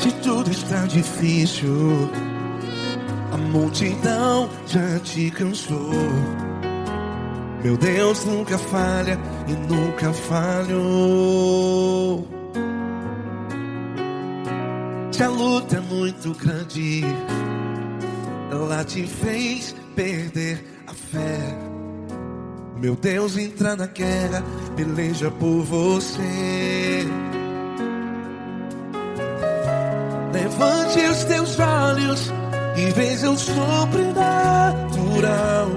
Se tudo está difícil, a multidão já te cansou. Meu Deus nunca falha e nunca falhou. Se a luta é muito grande, ela te fez perder a fé. Meu Deus entra na guerra, peleja por você. Levante os teus olhos e veja o sobrenatural.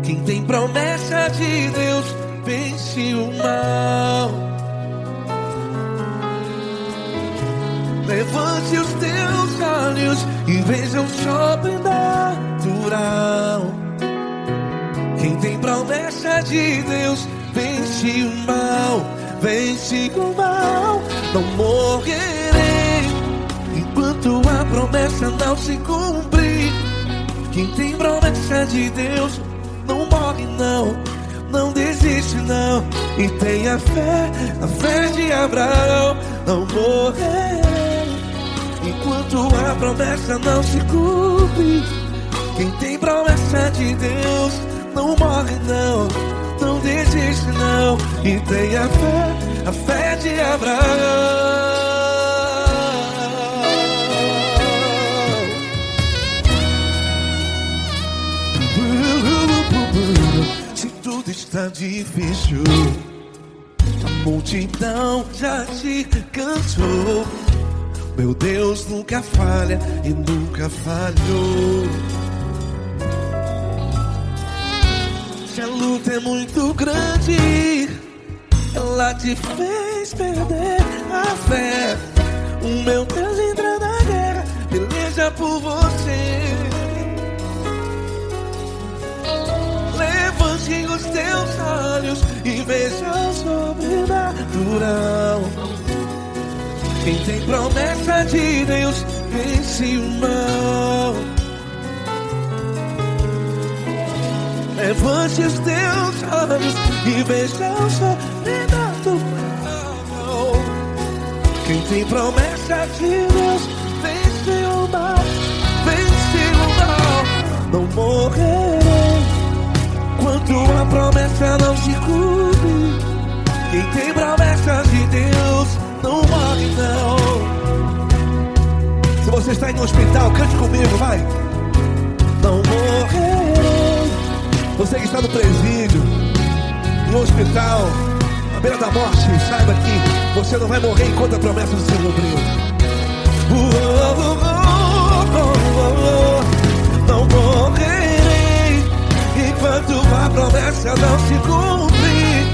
Quem tem promessa de Deus vence o mal. Levante os teus olhos e veja o sobrenatural. Quem tem promessa de Deus vence o mal. Vence o mal. Não morrerei enquanto a promessa não se cumprir. Quem tem promessa de Deus não morre não, não desiste não. E tenha fé, a fé de Abraão. Não morrerei enquanto a promessa não se cumpre. Quem tem promessa de Deus não morre não, não desiste não. E tenha fé, a fé de Abraão. Se tudo está difícil, a multidão já te cansou. Meu Deus nunca falha e nunca falhou. Se a luta é muito grande, ela te fez perder a fé. O meu Deus entra na guerra, peleja por você. Levante os teus olhos e veja o sobrenatural. Quem tem promessa de Deus vence o mal. Levante os teus olhos e veja o sobrenatural. Quem tem promessa de Deus vence o mal. Vence o mal. Não morrerei enquanto a promessa não se cumpre. Quem tem promessa de Deus não morre não. Se você está aí no hospital, cante comigo, vai. Não morrerei. Você que está no presídio, no hospital, à beira da morte, saiba que você não vai morrer enquanto a promessa não se cumpriu. Não morrerei enquanto a promessa não se cumprir.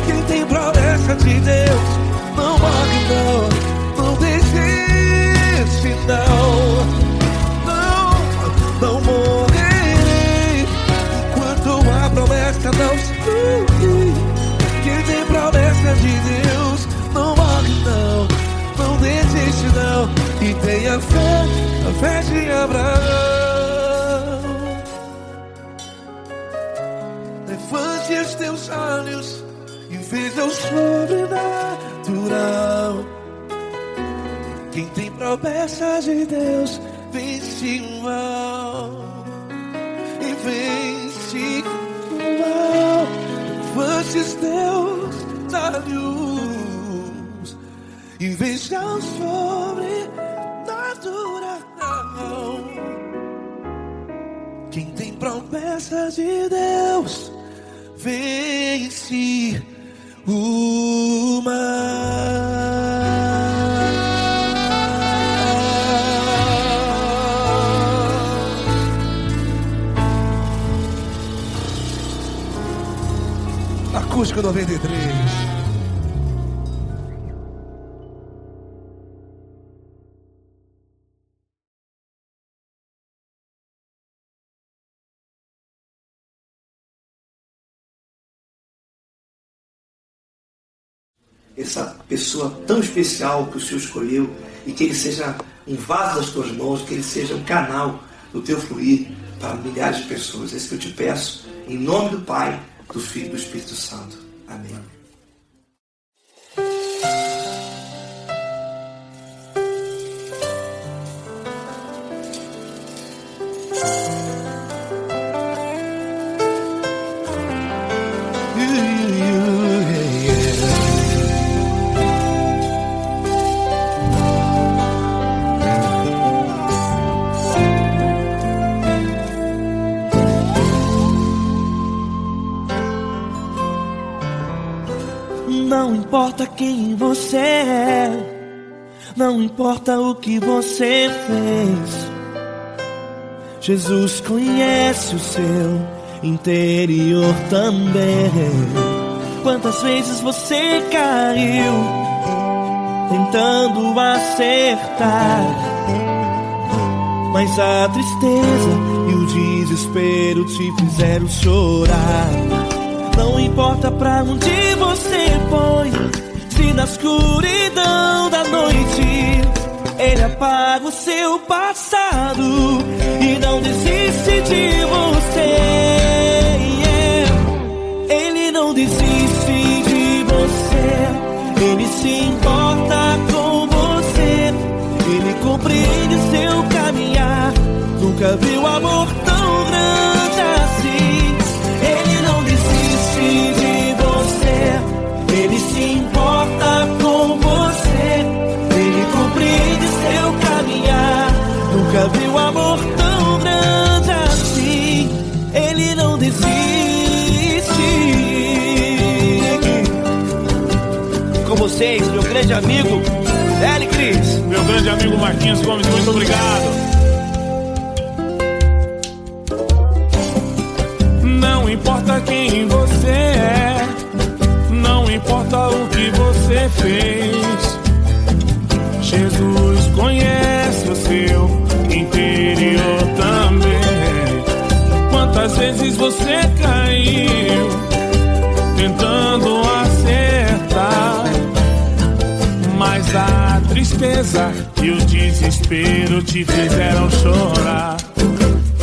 Quem tem promessa de Deus não morre não, não desiste não. Não morrerei enquanto a promessa não se cumprir. Quem tem promessa de Deus não morre não, não desiste não. E tenha fé, a fé de Abraão. Levante os teus olhos e veja o sobrenatural. Quem tem promessa de Deus vence o mal. E vence o mal. Levante os teus olhos e veja o sobrenatural. Quem tem promessa de Deus vence o mal. Acústico 93. Essa pessoa tão especial que o Senhor escolheu, e que ele seja um vaso das tuas mãos, que ele seja um canal do teu fluir para milhares de pessoas. É isso que eu te peço, em nome do Pai, do Filho e do Espírito Santo. Amém. Não importa quem você é, não importa o que você fez, Jesus conhece o seu interior também. Quantas vezes você caiu tentando acertar, mas a tristeza e o desespero te fizeram chorar. Não importa pra onde você foi, se na escuridão da noite Ele apaga o seu passado e não desiste de você. Ele não desiste de você, Ele se importa com você, Ele compreende seu caminhar. Nunca viu amor tão grande assim. Ele não desiste de você, Ele se importa com você, Ele compreende seu caminhar. Nunca viu amor tão grande assim. Ele não desiste. Com vocês, meu grande amigo L. Cris. Meu grande amigo Marquinhos Gomes, muito obrigado. Não importa quem você é, não importa o que você fez, Jesus conhece o seu interior também. Quantas vezes você caiu tentando acertar, mas a tristeza e o desespero te fizeram chorar.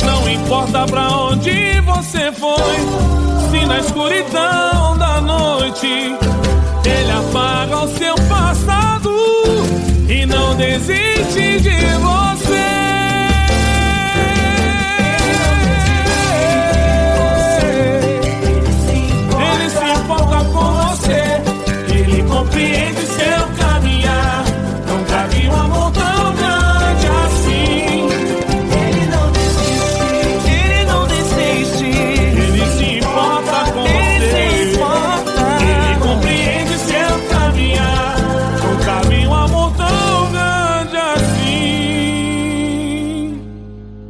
Não importa pra onde você foi, se na escuridão da noite Ele apaga o seu passado e não desiste de você. Ele se importa com você, Ele compreende seu caminhar. Nunca vi um amor tão grande assim. Ele não desiste, Ele não desiste. Ele se importa com você, Ele compreende seu caminhar. Nunca vi um amor tão grande assim.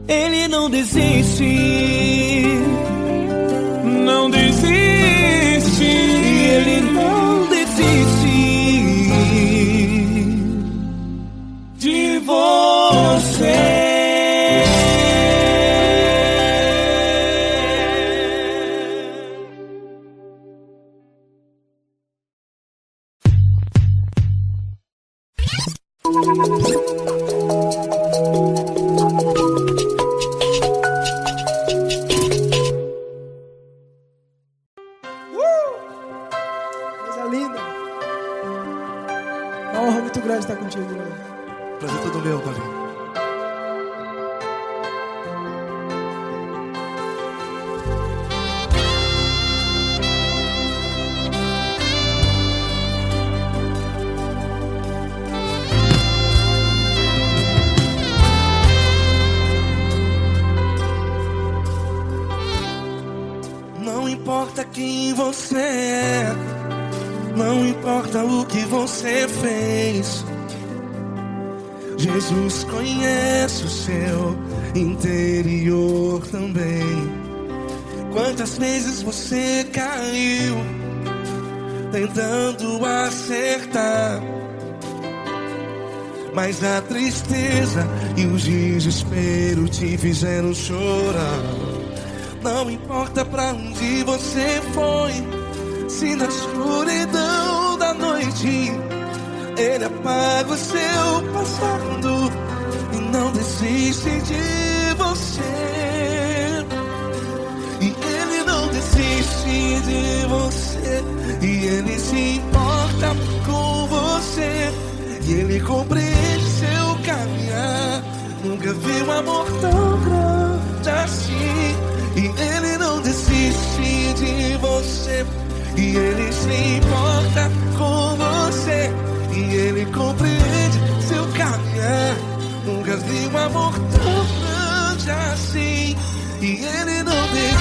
Ele não desiste, não desiste. Ele não desiste de você. Coisa linda. É uma honra muito grande estar contigo, mano. Prazer todo meu, Paulinho. Não importa quem você é, não importa o que você fez, Jesus conhece o seu interior também. Quantas vezes você caiu tentando acertar, mas a tristeza e o desespero te fizeram chorar. Não importa pra onde você foi, se na escuridão da noite Ele apaga o seu passado e não desiste de você. E Ele não desiste de você, e Ele se importa com você, e Ele compreende seu caminhar. Nunca vi um amor tão grande de você. E Ele se importa com você. E Ele compreende seu caminhar. Nunca vi um amor tão grande assim. E Ele não desiste.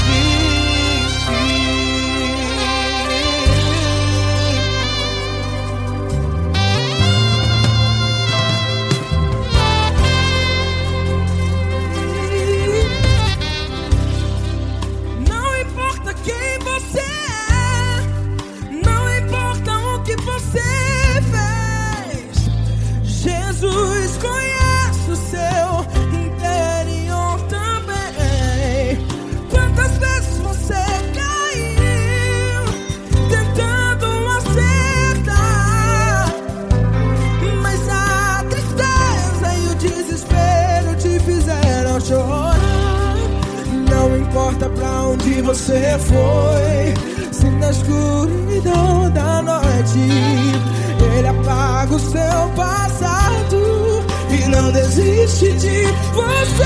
Não importa quem você é, não importa o que você fez, Jesus conhece o seu interior também. Quantas vezes você caiu tentando acertar, mas a tristeza e o desespero te fizeram chorar. Não importa pra onde você foi, se na escuridão da noite Ele apaga o seu passado e não desiste de você.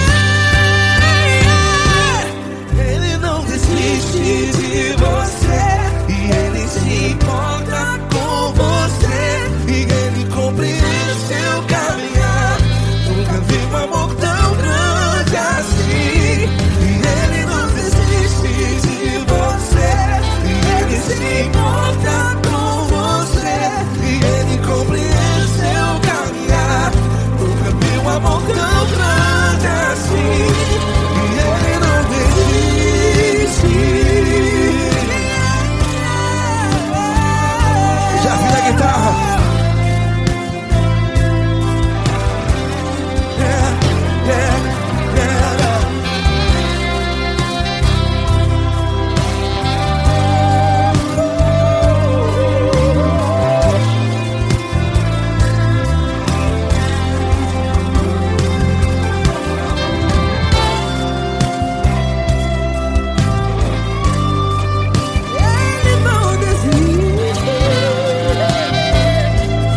Ele não desiste de você. E Ele se importa com você. E Ele compreende seu caminhar. Nunca vi um amor tão grande assim. E Ele não desiste de você. E Ele se importa com você. E Ele compreende seu caminhar. Nunca vi um amor tão grande assim. E Ele não desiste. Já vi a guitarra. Yeah, yeah, yeah. Ele não desiste.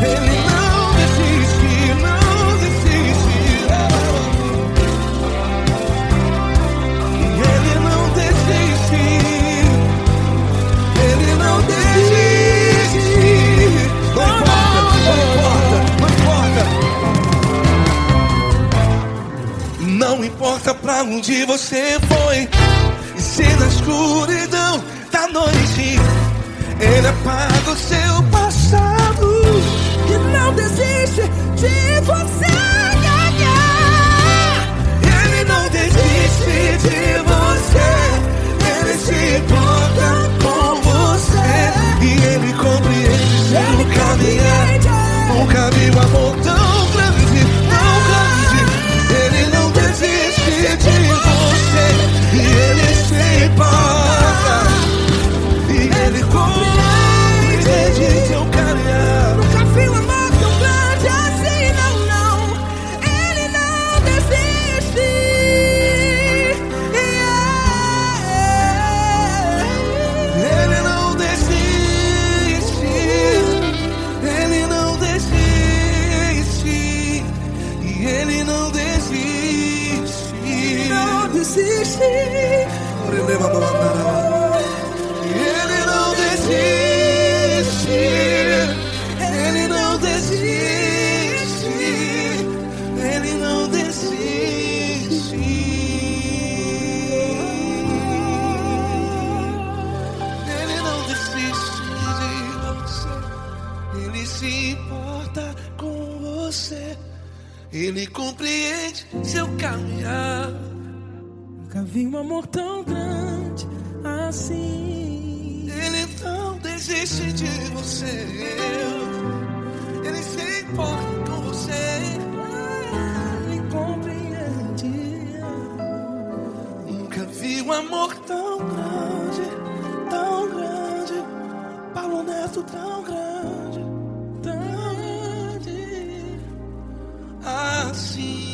Ele não desiste, não desiste. E Ele não desiste. Ele não desiste. Não importa, não importa, não importa. Não importa pra onde você foi, e se na escuridão da noite Ele apaga o seu passado. E não desiste de você ganhar. Ele não desiste de você. Ele se importa com você. E Ele compreende seu caminhar. Nunca vi um amor tão grande, tão grande. Ele não desiste de você. E Ele se importa. E Ele compreende seu caminhar. Nunca vi um amor tão grande assim, não, não. Ele não desiste. Ele não desiste. Ele não desiste. E Ele não desiste. Não desiste. Ele não desiste. Ele não desiste. Ele não desiste. Ele não desiste de você. Ele se importa com você. Ele compreende seu caminhar. Nunca vi um amor tão grande assim. Ele não desiste de você. Ele se importa com você. Ele compreende. Nunca vi um amor tão grande, tão grande. Paulo Neto tão grande, tão grande assim.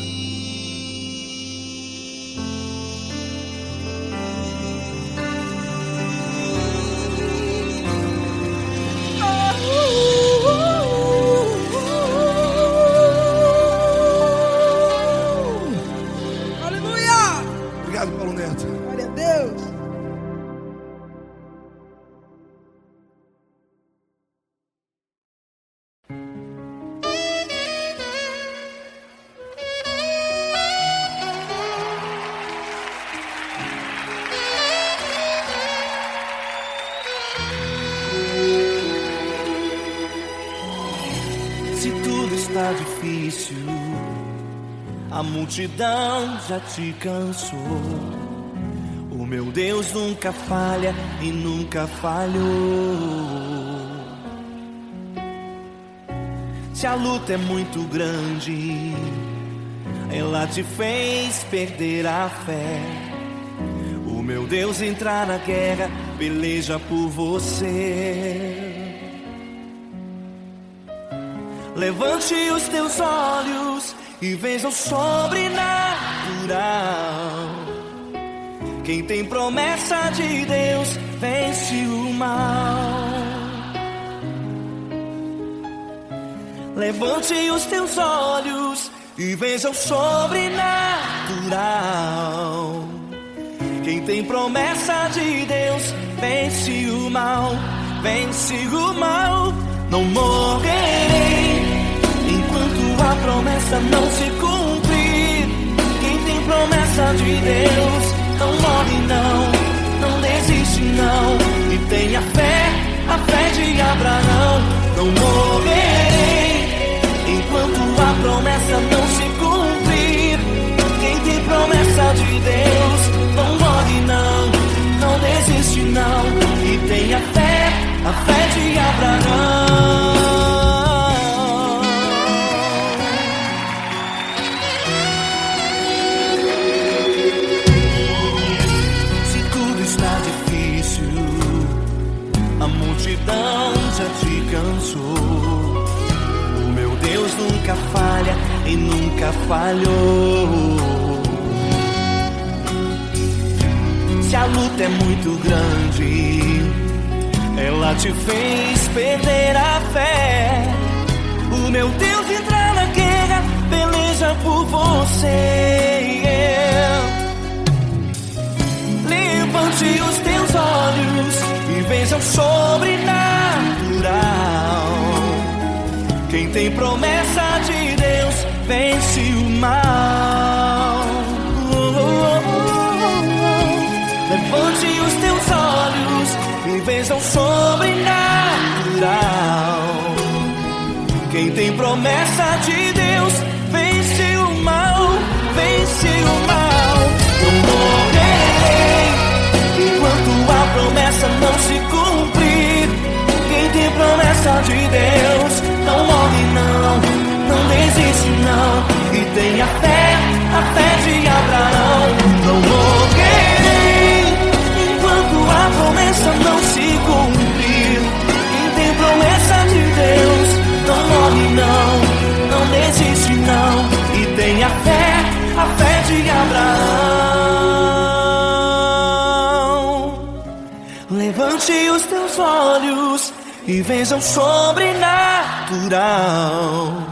Aleluia! Obrigado, Paulo Neto. Glória a Deus. está difícil, a multidão já te cansou. O meu Deus nunca falha e nunca falhou. Se a luta é muito grande, ela te fez perder a fé. O meu Deus entrar na guerra, peleja por você. Levante os teus olhos e veja o sobrenatural. Quem tem promessa de Deus vence o mal. Levante os teus olhos e veja o sobrenatural. Quem tem promessa de Deus vence o mal, vence o mal. Não morrerei enquanto a promessa não se cumprir. Quem tem promessa de Deus não morre não, não desiste não. E tenha fé, a fé de Abraão. Não morrerei enquanto a promessa não se cumprir. Quem tem promessa de Deus não morre não, não desiste não. E tenha fé, a fé de Abraão. Se tudo está difícil, a multidão já te cansou. O meu Deus nunca falha e nunca falhou. Se a luta é muito grande, ela te fez perder a fé. O meu Deus entra na guerra, peleja por você. Levante os teus olhos e veja o sobrenatural. Quem tem promessa de Deus vence o mal. Levante os teus olhos e veja o sobrenatural. Quem tem promessa de Deus vence o mal, vence o mal. Não morrerei enquanto a promessa não se cumprir. Quem tem promessa de Deus não morre não, não desiste não. E tenha fé, a fé de Abraão. Não morrerei enquanto a promessa não se cumprir. Quem tem promessa de Deus não morre não, não desiste não. E tenha fé, a fé de Abraão. Levante os teus olhos e veja o sobrenatural.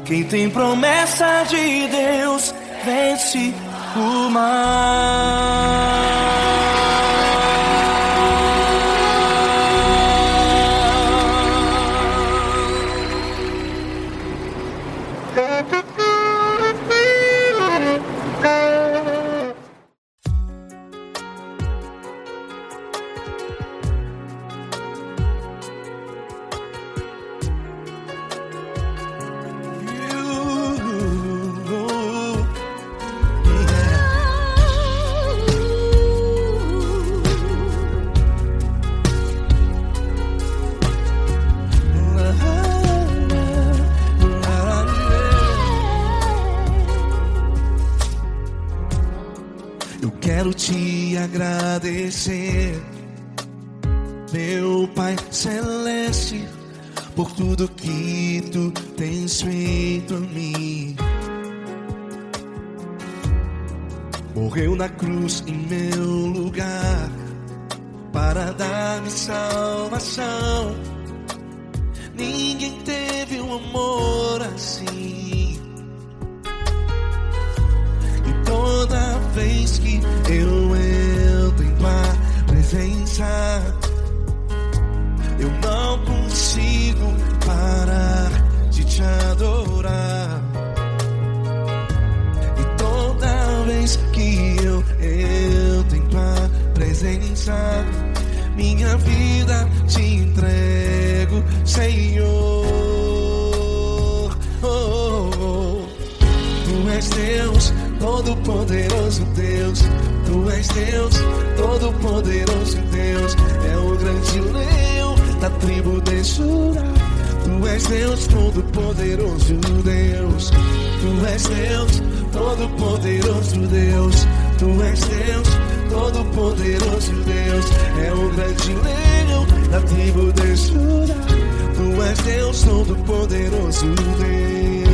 Quem tem promessa de Deus vence o mal. Quero te agradecer, meu Pai Celeste, por tudo que tu tens feito a mim. Morreu na cruz em meu lugar para dar-me salvação. Ninguém teve um amor assim. E toda vez que eu entro em tua presença, eu não consigo parar de te adorar. E toda vez que eu entro em tua presença, minha vida te entrego, Senhor. és Deus, todo-poderoso Deus. Tu és Deus, todo-poderoso Deus. É o grande leão da tribo de Judá. Tu és Deus, todo-poderoso Deus. Tu és Deus, todo-poderoso Deus. Tu és Deus, todo-poderoso Deus. É o grande leão da tribo de Judá. Tu és Deus, todo-poderoso Deus.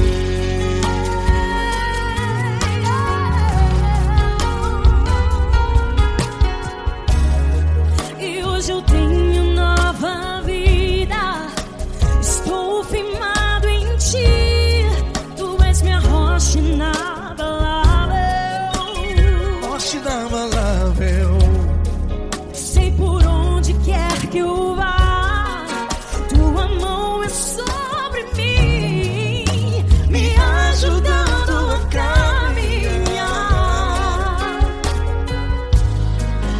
E hoje eu tenho nova vida. Estou firmado em ti. Tu és minha rocha inabalável. Rocha inabalável. Sei por onde quer que eu vá, tua mão é sobre mim, me ajudando a caminhar.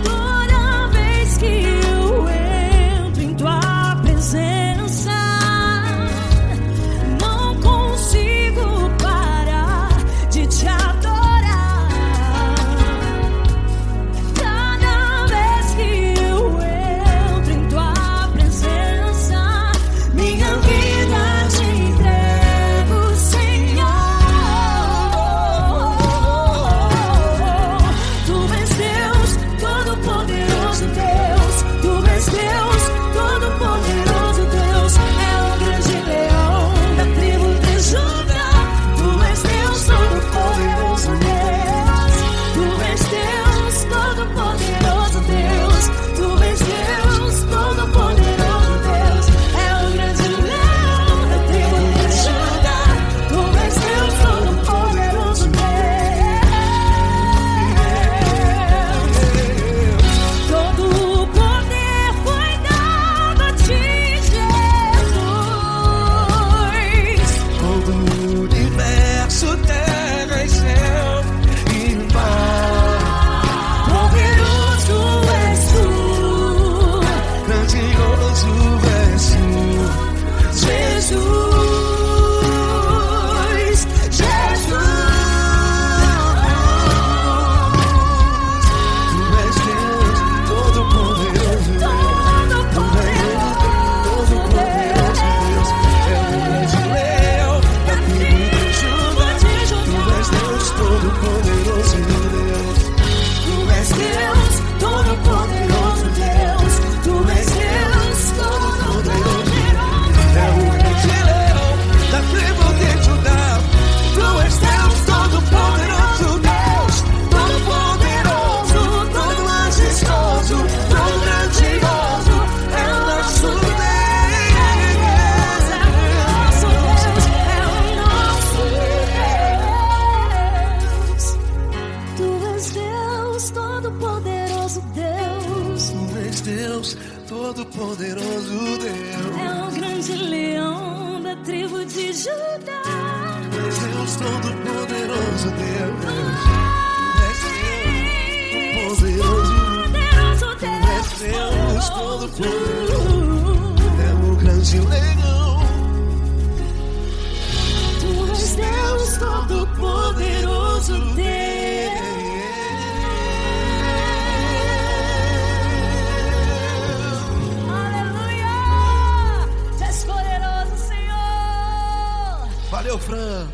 Toda vez que eu entro em tua presença, não consigo parar de te adorar. Cada vez que eu entro em tua presença, minha vida te entrego, Senhor. Tu és Deus, todo-poderoso Deus. Tu és Deus, todo-poderoso Deus. É o grande leão da tribo de Judá. Tu és Deus, todo-poderoso Deus. Tu és Deus, todo-poderoso Deus. Tu és Deus, todo-poderoso Deus. É o grande leão da tribo de Judá. Tu és Deus, todo-poderoso Deus. Todo o poder foi dado a ti, Jesus. Todo o universo, terra e céu e mar. Poderoso és tu, Grandioso és tu, Jesus, Jesus. Tu és Deus, todo-poderoso Deus. Todo-poderoso Deus. É o grande leão da tribo de Judá. Tu és Deus, todo-poderoso Deus. Tu és Deus, todo-poderoso Deus. Tu és Deus, todo-poderoso. É o grande leão da tribo de Judá. Tu és Deus, todo-poderoso Deus. Todo-poderoso, todo majestoso, todo grandioso. É o nosso Tu és Deus, todo-poderoso Deus. Tu és Deus, todo-poderoso Deus. É o grande leão da tribo de Judá. Tu és Deus, todo-poderoso Deus. Tu és Deus, Poderoso Tu és Deus, Deus. todo-poderoso. É o grande leão. Tu és Deus, todo-poderoso Deus. Aleluia! Tu és poderoso, Senhor. Valeu, Fran.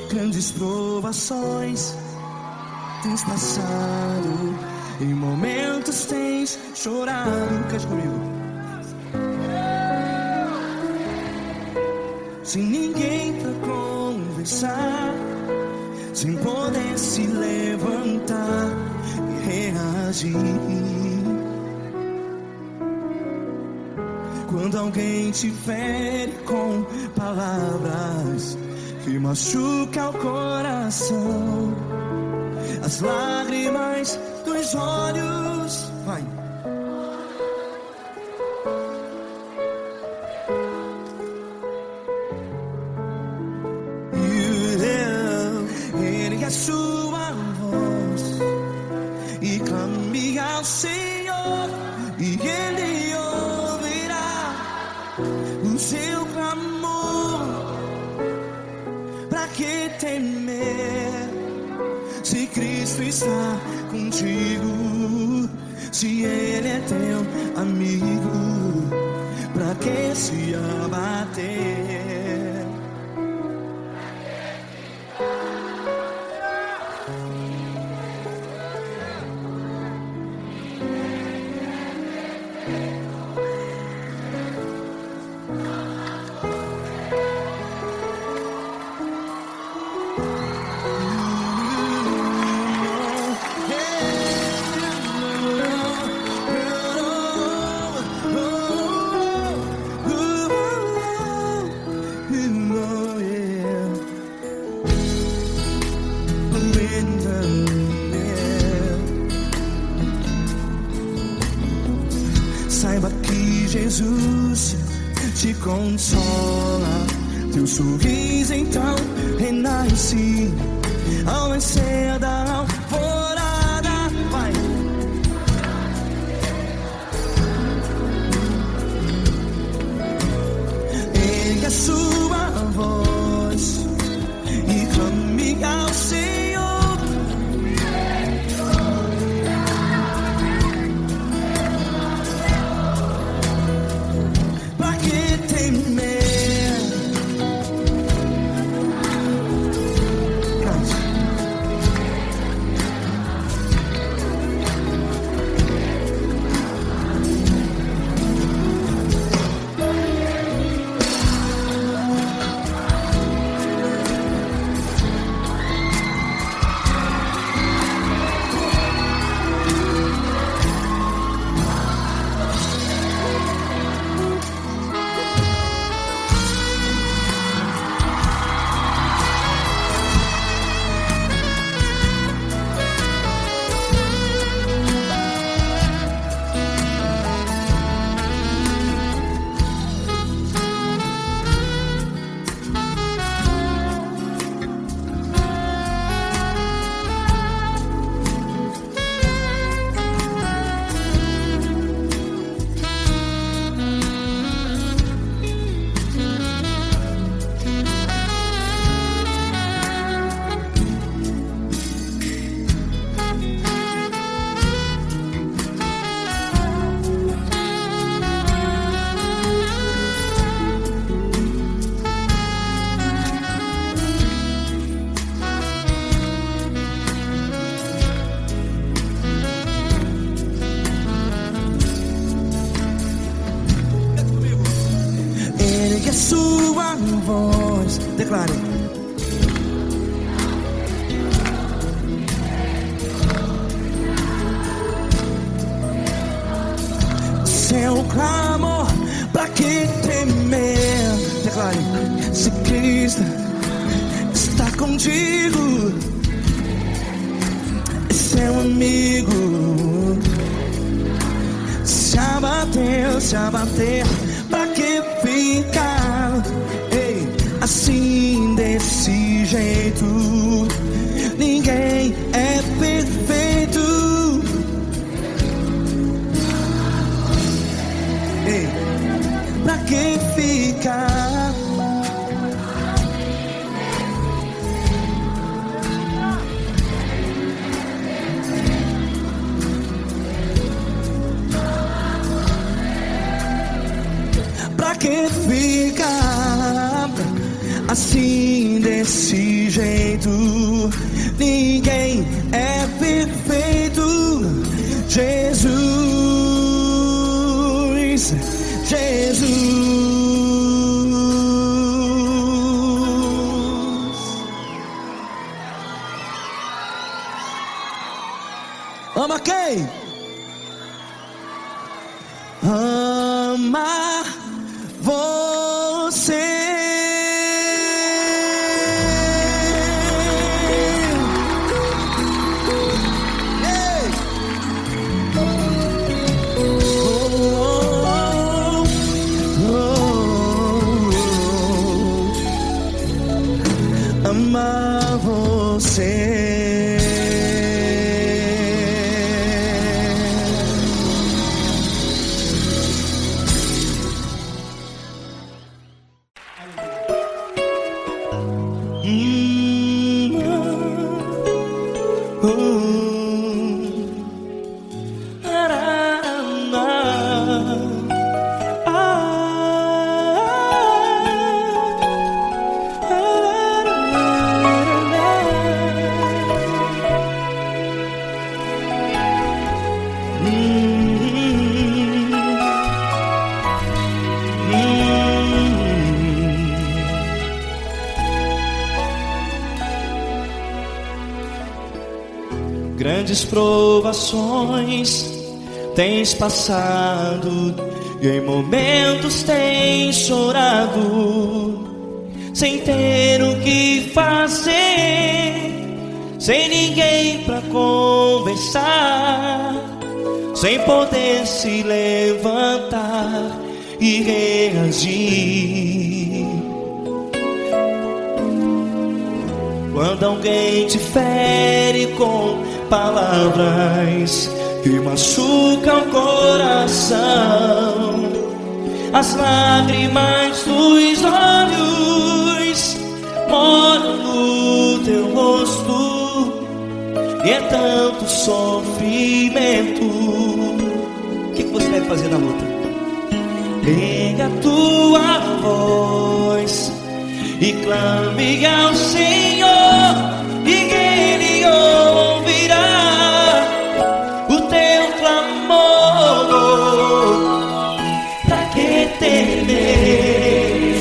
Grandes provações tens passado, em momentos tens chorado. Cante comigo. Sem ninguém pra conversar, sem poder se levantar e reagir. Quando alguém te fere com palavras que machuca o coração, as lágrimas dos olhos, vai. Ergue a sua voz e clame ao Senhor, e Ele ouvirá o seu clamor. Pra que temer, se Cristo está contigo? Se Ele é teu amigo, pra que se abater? Saiba que Jesus te consola, teu sorriso então renasce ao nascer da alvorada. Vai. Ergue a sua voz e clame ao Senhor. Sua voz, declare. Seu clamor, pra que temer? Declare. Se Cristo está contigo, é seu amigo. Se abater, pra que ficar? Ei, assim desse jeito, ninguém é perfeito. Ei, pra que ficar? Pra que ficar assim desse jeito? Ninguém é perfeito. Jesus, Jesus. Ama quem? Ama você. Ei! Amar você. Grandes provações tens passado e em momentos tens chorado, sem ter o que fazer, sem ninguém pra conversar, sem poder se levantar e reagir. Quando alguém te fere com palavras que machucam o coração, as lágrimas dos olhos moram no teu rosto, e é tanto sofrimento. O que você deve fazer na luta? Pega a tua voz e clame ao Senhor, e Ele ouvirá o teu clamor. Pra que temer,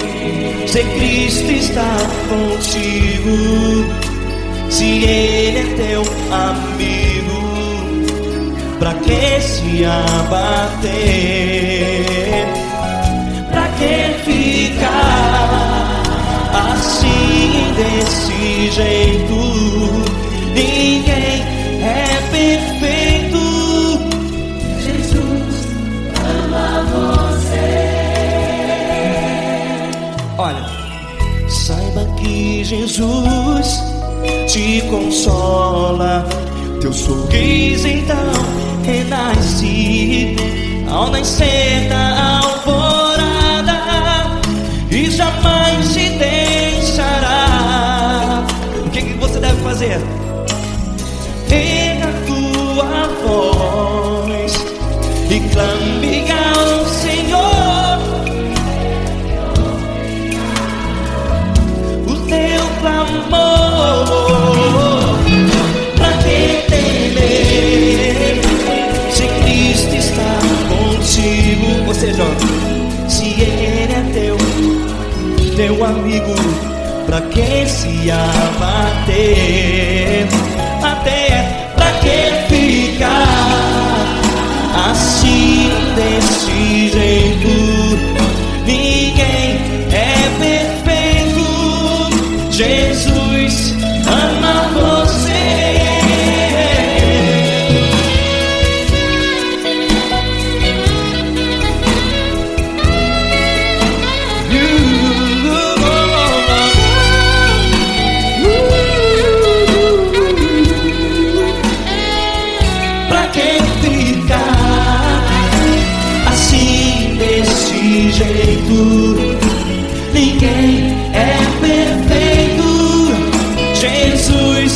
se Cristo está contigo, se Ele é teu amigo? Pra que se abater? Pra que ficar assim, desse jeito? Ninguém é perfeito. Jesus ama você. Olha, saiba que Jesus te consola, teu sorriso então renasce ao nascer da alvorada, e jamais te deixará. O que você deve fazer? Pega a tua voz e clame ao Senhor, o teu clamor. Pra que temer, se Cristo está contigo? Ou seja, se Ele é teu amigo, pra que se abater? Até pra que ficar assim, desse jeito? Ninguém é perfeito. Jesus ama você. Ninguém é perfeito. Jesus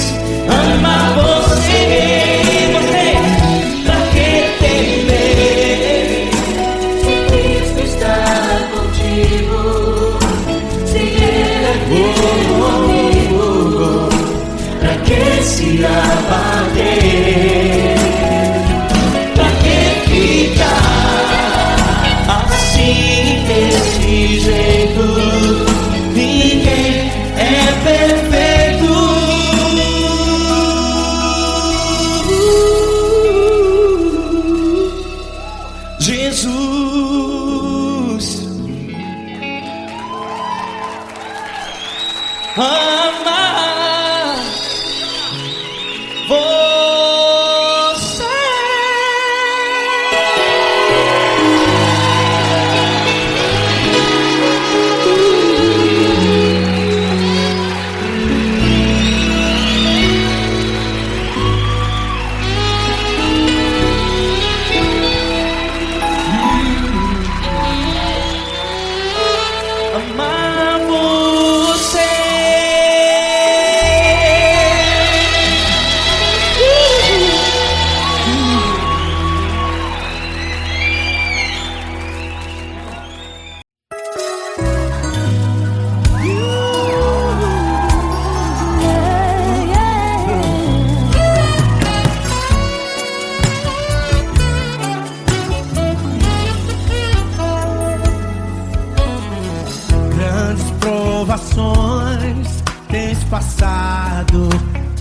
passado,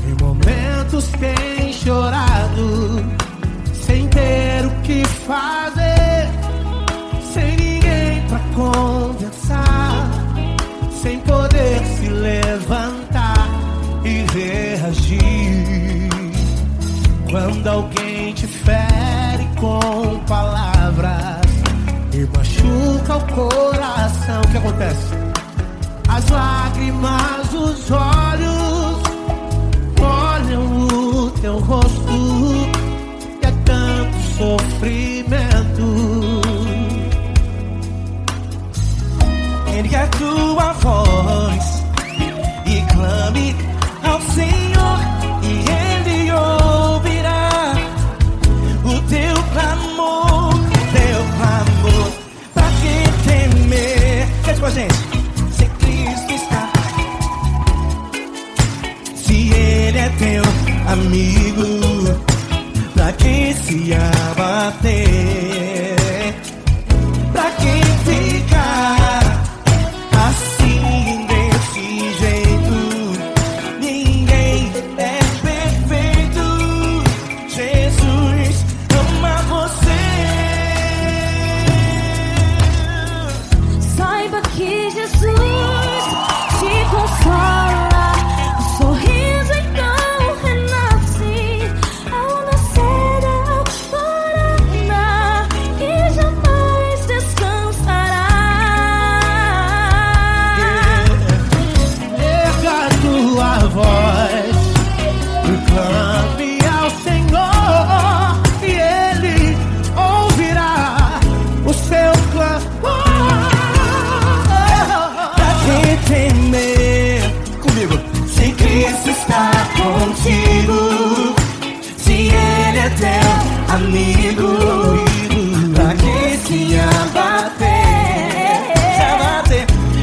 em momentos tem chorado, sem ter o que fazer, sem ninguém pra conversar, sem poder se levantar e reagir. Quando alguém te fere com palavras e machuca o coração, o que acontece? As lágrimas dos olhos molham o teu rosto, e é tanto sofrimento. Ergue a tua voz e clame ao Senhor, e Ele ouvirá o teu clamor, pra que temer? Cante com a gente. Se Cristo está, se Ele é teu amigo, pra que se abater? Pra que ficar assim desse jeito? Ninguém é perfeito. Jesus ama você. Saiba que Jesus te consola, o sorriso então renasce ao nascer da alvorada e jamais descansará. Erga a tua voz e clame ao Senhor, e Ele ouvirá o seu clamor. Pra que temer? Comigo. Se Cristo está contigo, se Ele é teu amigo, pra que se abater?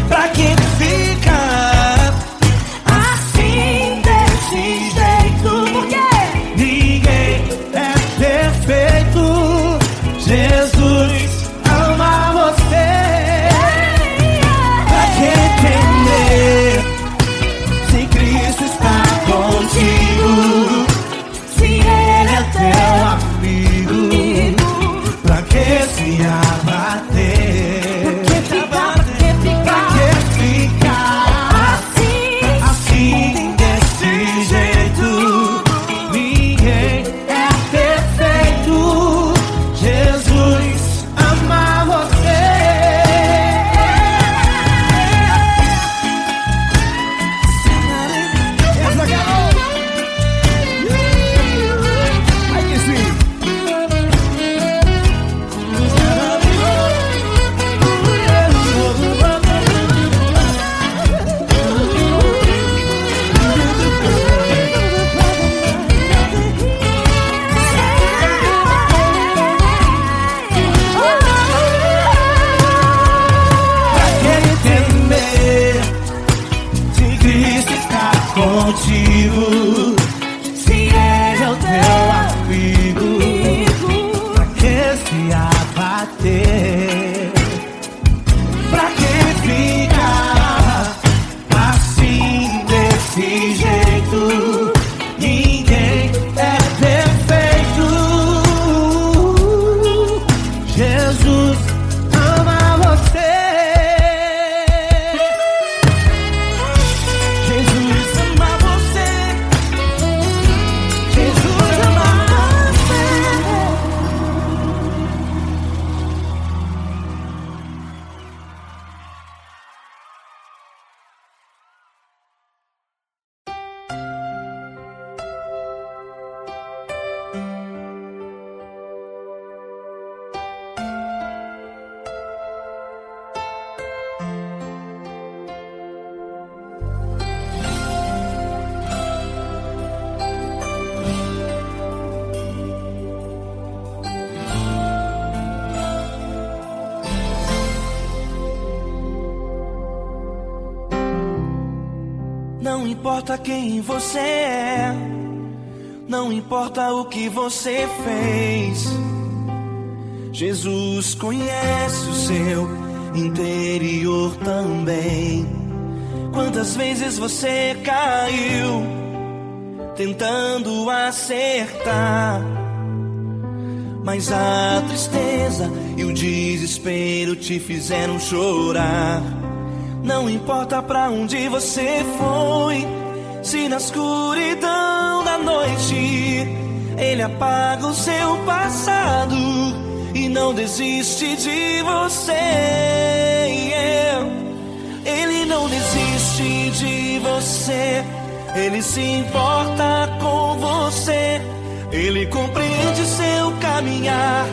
Pra que ficar assim desse jeito? Porque ninguém é perfeito. Jesus ama você. Pra que temer? Se Cristo está contigo, se Ele é teu amigo, pra que se abater? Pra que ficar assim desse jeito? Ninguém é perfeito. Jesus ama você. Essa garota. Ai que sim. Pra que temer? Se Cristo está contigo, se Ele é o teu amigo, pra que se abater? Pra que ficar assim desse jeito? Ninguém é perfeito. Jesus ama você. Jesus ama você. Jesus ama você. Não importa quem você é, não importa o que você fez, Jesus conhece o seu interior também. Quantas vezes você caiu tentando acertar, mas a tristeza e o desespero te fizeram chorar. Não importa pra onde você foi, se na escuridão da noite ele apaga o seu passado e não desiste de você. Ele não desiste de você, ele se importa com você, ele compreende seu caminhar.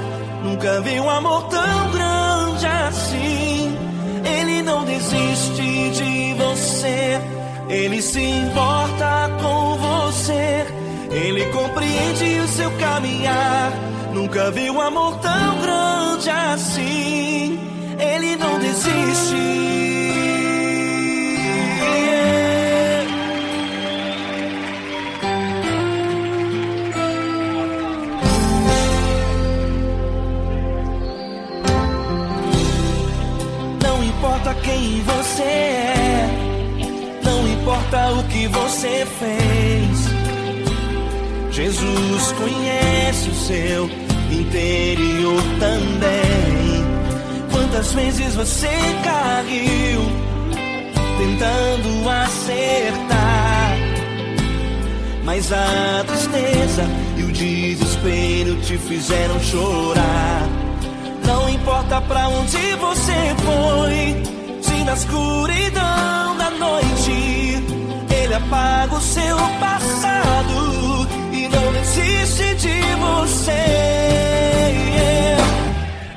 Nunca vi um amor tão grande assim. Ele não desiste de você, ele se importa com você, ele compreende o seu caminhar. Nunca vi um amor tão grande assim. Ele não desiste. Não importa quem você é, não importa o que você fez, Jesus conhece o seu interior também. Quantas vezes você caiu tentando acertar, mas a tristeza e o desespero te fizeram chorar. Não importa pra onde você foi, se na escuridão da noite ele apaga o seu passado e não desiste de você.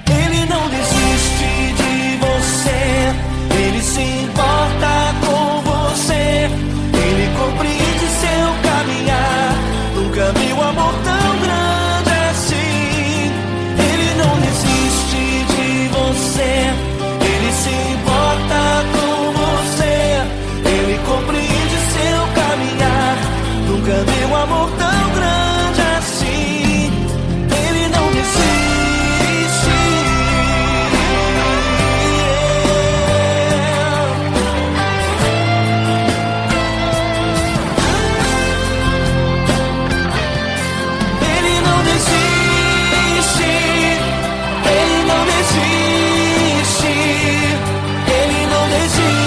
Ele não desiste de você, ele se importa com você, ele compreende seu caminhar. Nunca vi um amor tão grande assim. Ele não desiste de você, ele se importa com você, ele compreende seu caminhar. Nunca vi um amor tão grande assim. Ele não desiste. Ele não desiste. Ele não desiste. Ele não desiste.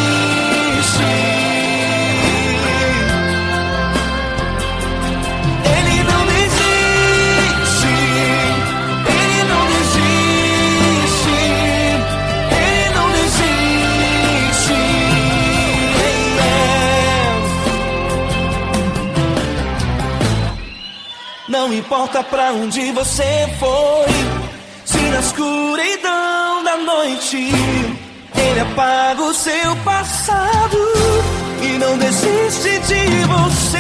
Ele não desiste. Ele não desiste. Ele não desiste. Não importa pra onde você foi, se na escuridão da noite ele apaga o seu passado e não desiste de você.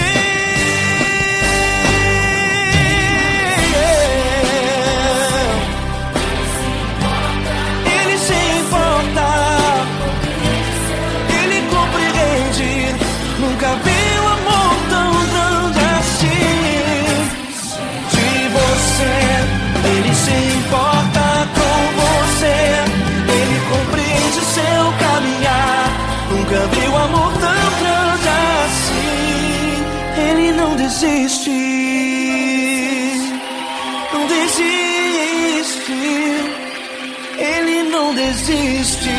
Ele se importa, ele compreende. Nunca vi um amor tão grande assim. De você, ele se importa com você, ele compreende seu caminhar. Nunca vi um amor tão grande assim. Ele não desiste, não desiste, ele não desiste.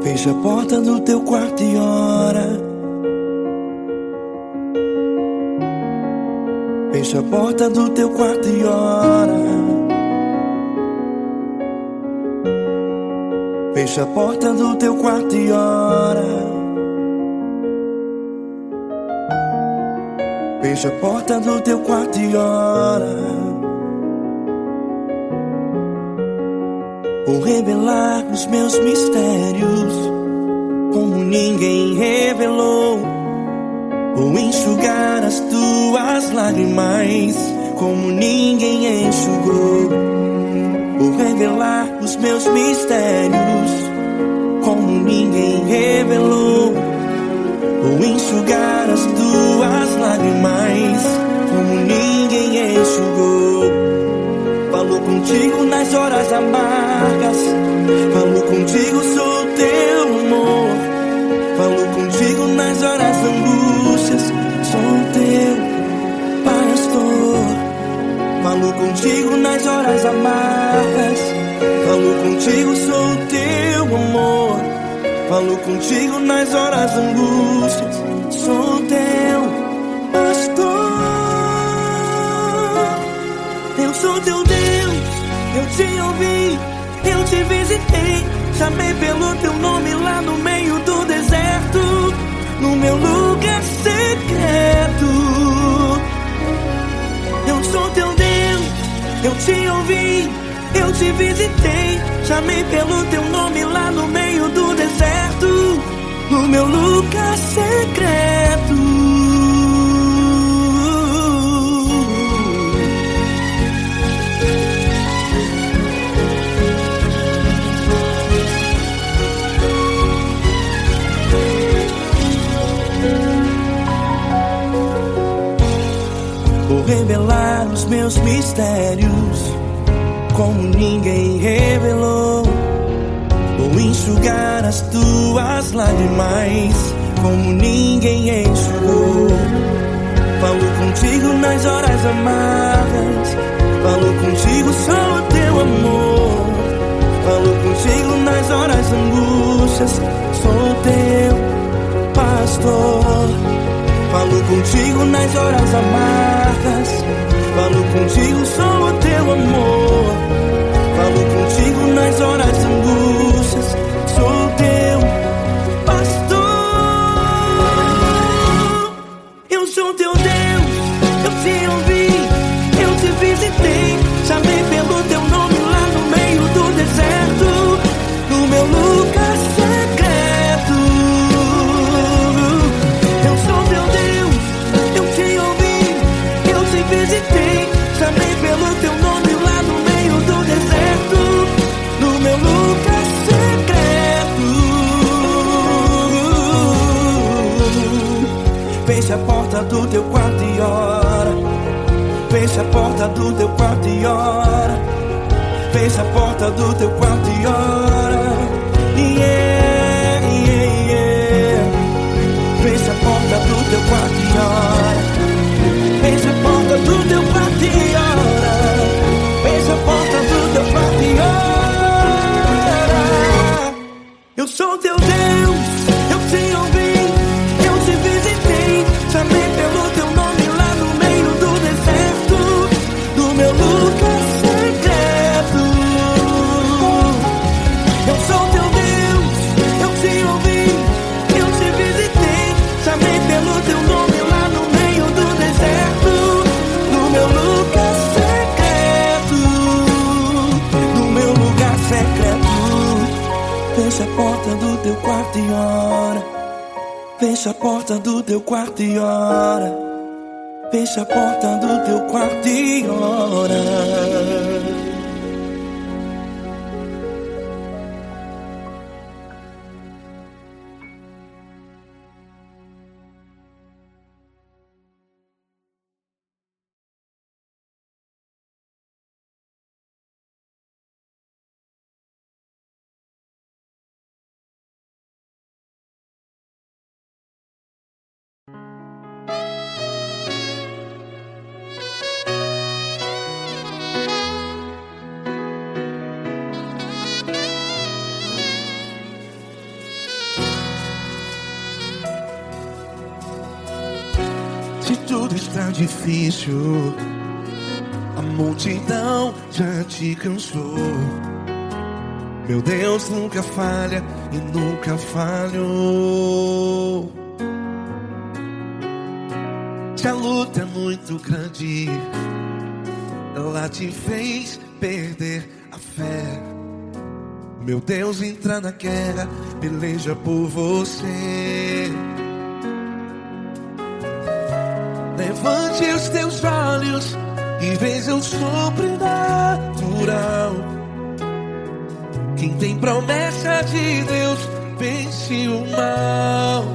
Fecha a porta do teu quarto e ora. Fecha a porta do teu quarto e ora. Fecha a porta do teu quarto e ora. Fecha a porta do teu quarto e ora. Vou revelar os meus mistérios como ninguém revelou. Vou enxugar as tuas lágrimas como ninguém enxugou. Vou revelar os meus mistérios como ninguém revelou. Vou enxugar as tuas lágrimas como ninguém enxugou. Falo contigo nas horas amargas, falo contigo, sou teu amor. Falo contigo nas horas angústias, sou teu pastor. Falo contigo nas horas amargas, falo contigo, sou teu amor. Falo contigo nas horas angústias, sou teu pastor. Eu sou teu Deus, eu te ouvi, eu te visitei. Chamei pelo teu nome lá no meio do deserto, no meu lugar secreto. Eu sou teu Deus, eu te ouvi, eu te visitei. Chamei pelo teu nome lá no meio do deserto, no meu lugar secreto. Vou revelar os meus mistérios como ninguém revelou. Vou enxugar as tuas lágrimas como ninguém enxugou. Falo contigo nas horas amargas, falo contigo, sou teu amor. Falo contigo nas horas angústias, sou teu pastor. Falo contigo nas horas amargas, falo contigo, sou teu amor. Falo contigo nas horas angústias, sou teu pastor. Eu sou teu Deus, eu te ouvi, eu te visitei. Chamei pelo teu nome lá no meio do deserto, no meu lugar secreto. Eu sou teu Deus, eu te ouvi, eu te visitei. Chamei pelo teu nome lá no meio do deserto, no meu lugar secreto. Feche a porta do teu quarto e ora. Feche a porta do teu quarto e ora. Feche a porta do teu quarto e ora. Yeah, yeah, yeah. Feche a porta do teu quarto e ora. Feche a porta do teu quarto e ora. Feche a porta do teu quarto e ora. Eu sou teu Deus, eu te ouvi, eu te visitei. Chamei pelo teu nome lá no meio do deserto, no meu lugar secreto. Eu sou teu Deus, eu te ouvi, eu te visitei. Chamei pelo teu nome lá no meio do deserto, no meu lugar secreto, no meu lugar secreto. Fecha a porta do teu quarto e ora. Fecha a porta do teu quarto e ora. Fecha a porta do teu quarto e ora. Se tudo está difícil, a multidão já te cansou. Meu Deus nunca falha e nunca falhou. Se a luta é muito grande, ela te fez perder a fé. Meu Deus entra na guerra, peleja por você. Levante os teus olhos e veja o sobrenatural. Quem tem promessa de Deus vence o mal.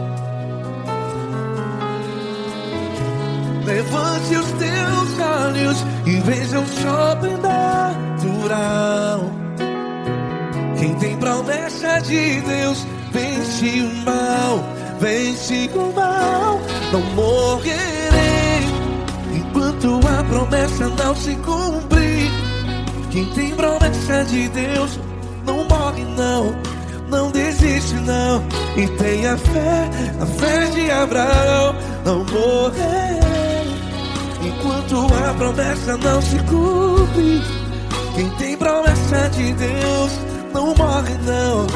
Levante os teus olhos e veja o sobrenatural. Quem tem promessa de Deus vence o mal, vence o mal. Não morrerei enquanto a promessa não se cumprir. Quem tem promessa de Deus não morre não, não desiste não. E tenha fé, a fé de Abraão. Não morrerei enquanto a promessa não se cumpre. Quem tem promessa de Deus não morre não,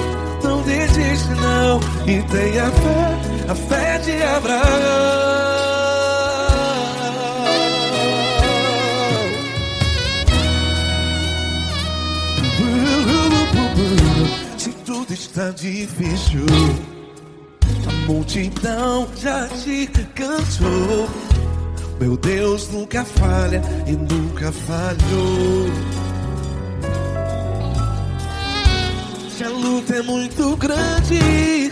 não desiste não. E tenha fé, a fé de Abraão. Se tudo está difícil, a multidão já te cansou. Meu Deus nunca falha e nunca falhou. Se a luta é muito grande,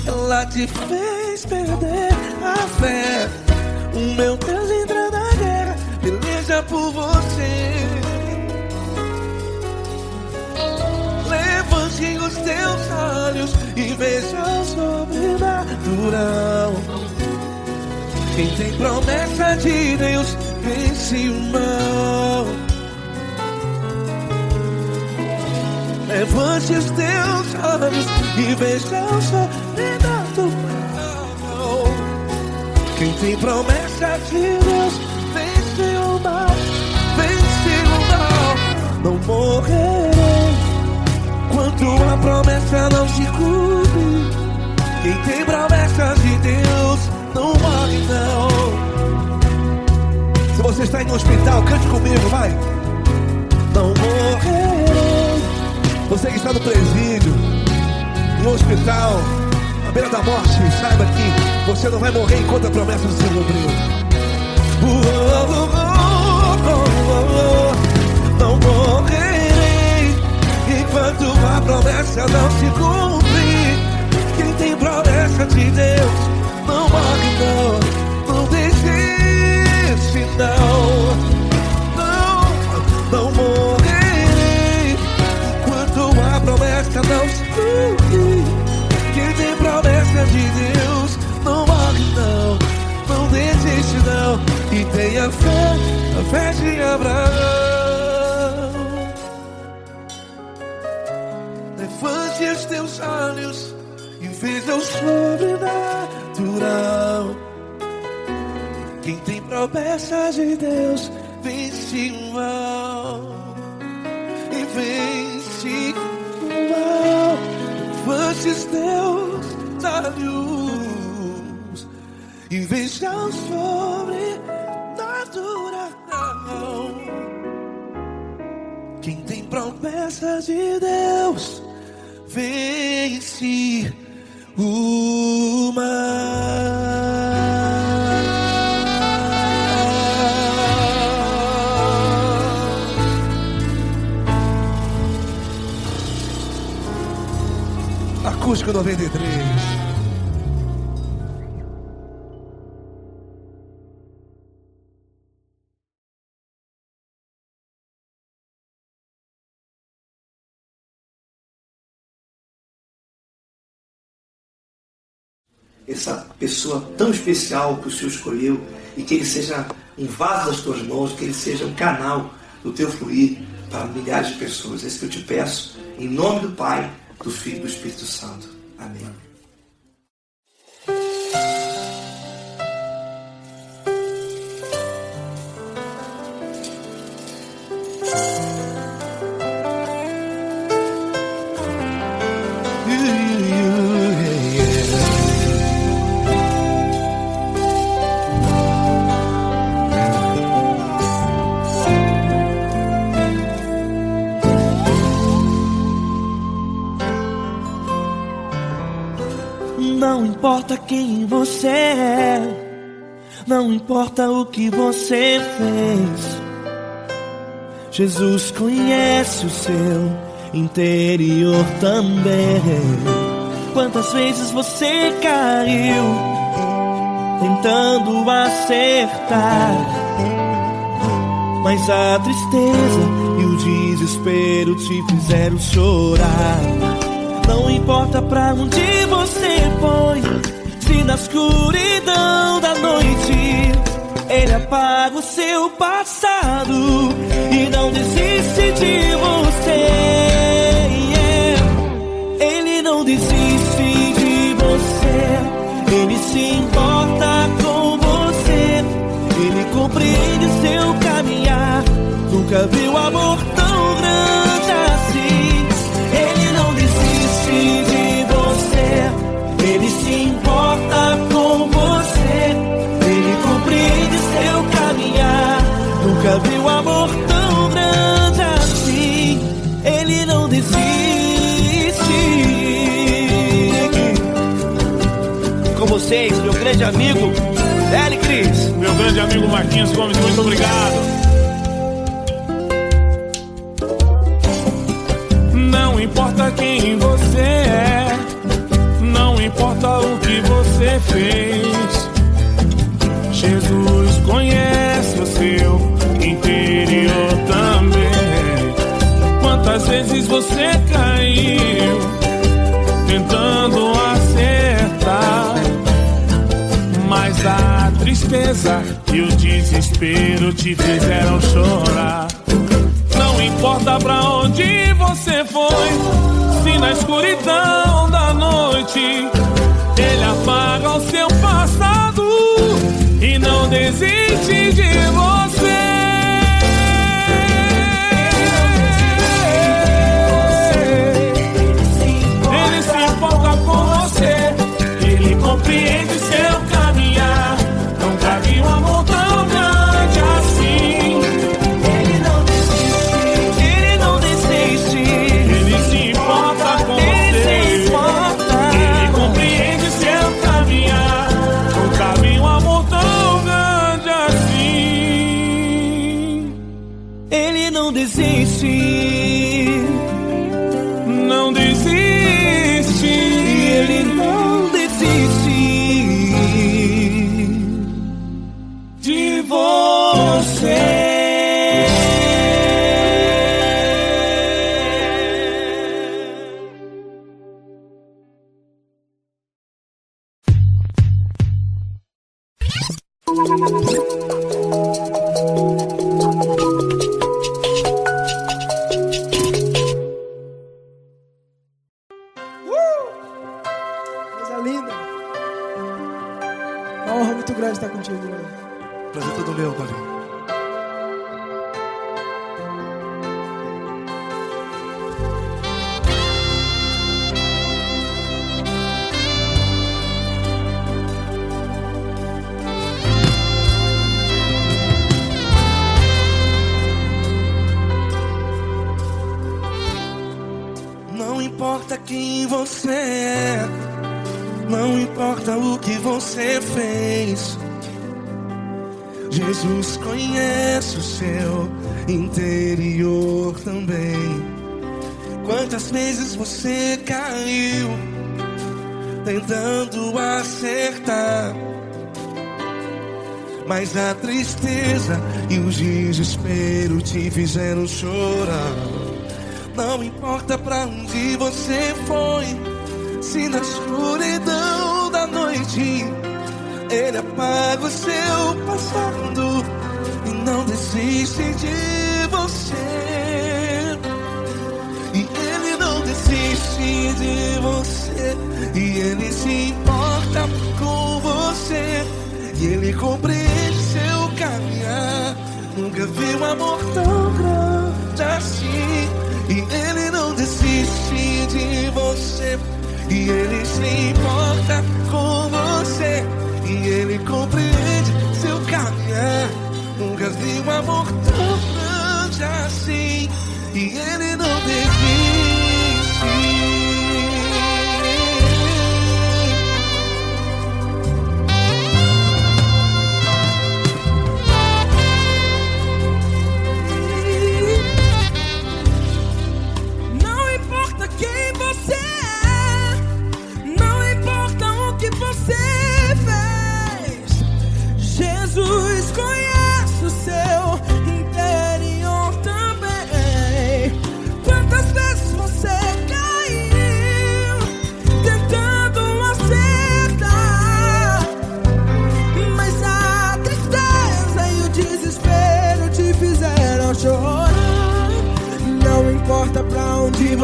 ela te fez perder a fé. O meu Deus entra na guerra, peleja por você. Levante os teus olhos e veja o sobrenatural. Quem tem promessa de Deus vence o mal. Levante os teus olhos e veja o sobrenatural. Quem tem promessa de Deus vence o mal, vence o mal. Não morrerei enquanto a promessa não se cumpre. Quem tem promessa de Deus não morre não. Se você está aí no hospital, cante comigo, vai. Não morrerei. Você que está no presídio, no hospital, à beira da morte, saiba que você não vai morrer enquanto a promessa não se cumpriu. Não morrerei enquanto a promessa não se cumprir. Quem tem promessa de Deus não morre não, não desiste não. Não morrerei enquanto a promessa não se cumprir. Quem tem promessa de Deus não morre não, não desiste não. E tenha fé, a fé de Abraão. Levante os teus olhos e veja o sobrenatural. Quem tem promessa de Deus vence o mal, e vence o mal. Levante os teus olhos e veja o sobrenatural. Quem tem promessa de Deus vence o mal. Acústico 93. Essa pessoa tão especial que o Senhor escolheu, e que ele seja um vaso das tuas mãos, que ele seja um canal do teu fluir para milhares de pessoas. É isso que eu te peço, em nome do Pai, do Filho e do Espírito Santo. Amém. quem você é, não importa o que você fez, Jesus conhece o seu interior também. Quantas vezes você caiu tentando acertar, mas a tristeza e o desespero te fizeram chorar. Não importa pra onde você foi, se na escuridão da noite Ele apaga o seu passado e não desiste de você. Ele não desiste de você, Ele se importa com você, Ele compreende seu caminhar. Nunca viu amor tão grande assim. Ele não desiste de você, Ele se importa com você, Ele compreende seu caminhar. Nunca viu amor tão grande assim. Ele não desiste. Com vocês, meu grande amigo L. Cris. Meu grande amigo Marquinhos Gomes, muito obrigado. Não importa quem você é, não importa o que você fez, Jesus conhece o seu interior também. Quantas vezes você caiu tentando acertar, mas a tristeza e o desespero te fizeram chorar. Não importa pra onde você foi, se na escuridão da noite Ele apaga o seu passado e não desiste de você. Ele se importa com você, Ele compreende seu caminhar. Nunca vi um amor tão grande assim. Ele não desiste, Ele não desiste. Ele se importa com você, Ele compreende seu caminhar. Nunca vi um amor tão grande assim. Ele não desiste, não desiste. Ele não desiste de você. Coisa linda. Uma honra muito grande estar contigo, né? Prazer todo meu, Paulinho. Não importa quem você é, não importa o que você fez, Jesus conhece o seu interior também. Quantas vezes você caiu tentando acertar, mas a tristeza e o desespero te fizeram chorar. Não importa pra onde você foi, se na escuridão da noite Ele apaga o seu passado e não desiste de você. E Ele não desiste de você, e Ele se importa com você, e Ele compreende seu caminhar. Nunca vi um amor tão grande assim. E Ele não desiste de você, e Ele se importa com você, e Ele compreende seu caminhar. Nunca vi um amor tão grande assim. E Ele não desiste.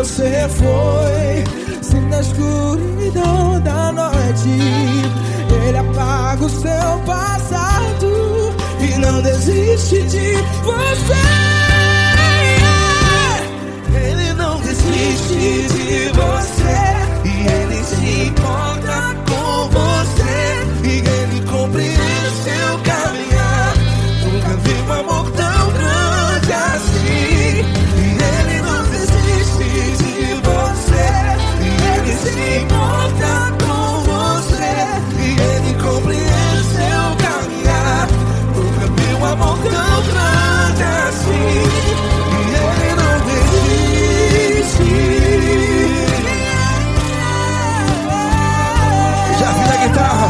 você foi. Se na escuridão da noite Ele apaga o seu passado e não desiste de você. Ele não desiste de você, e Ele se importa com você, e Ele compreende seu caminhar. Nunca vi um amor tão grande assim. E Ele não desiste de você, e Ele se importa com você, e Ele compreende seu caminhar. Nunca vi um amor tão grande assim. E Ele não desiste. Já vi na guitarra.